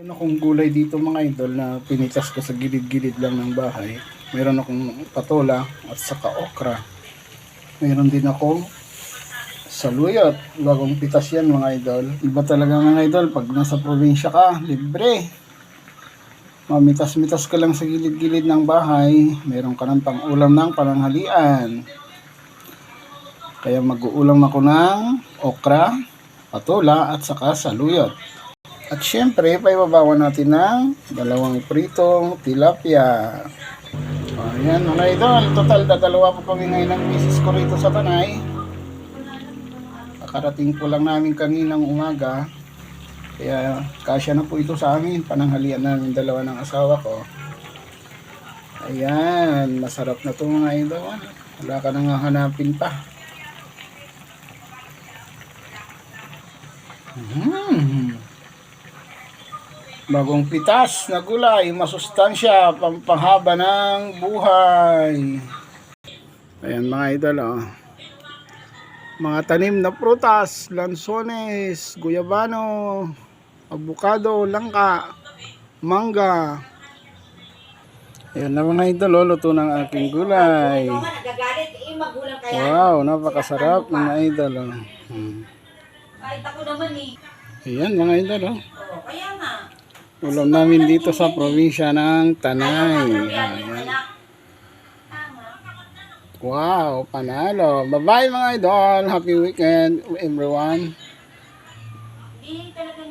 Meron akong gulay dito mga idol na pinitas ko sa gilid-gilid lang ng bahay. Meron akong patola at saka okra. Meron din akong saluyot. Bagong pitas yan mga idol. Iba talaga mga idol pag nasa probinsya ka, libre. Mamitas-mitas ka lang sa gilid-gilid ng bahay. Meron ka ng pang-ulam ng pananghalian. Kaya mag-uulam ako ng okra, patola at saka saluyot. At syempre, paibabawan natin ng dalawang pritong tilapia. Ayan mga idol, total dadalawa po kami ngayon ng misis ko rito sa Tanay. Kakarating po lang namin kaninang umaga. Kaya kasya na po ito sa amin, pananghalian namin dalawa ng asawa ko. Ayan, masarap na ito mga idol. Wala ka nang hahanapin pa. Bagong pitas na gulay, masustansya, pampahaba ng buhay. Ayan mga idol, oh. Mga tanim na prutas, lansones, guyabano, avocado, langka, mangga. Ayan na mga idol, oh, luto ng aking gulay. Wow, napakasarap mga idol, oh. Kahit ako naman eh. Ayan mga idol, oh. Kaya nga. Ulam namin dito sa probinsya ng Tanay. Ayan. Wow, panalo. Bye-bye mga idol. Happy weekend everyone. Hindi talaga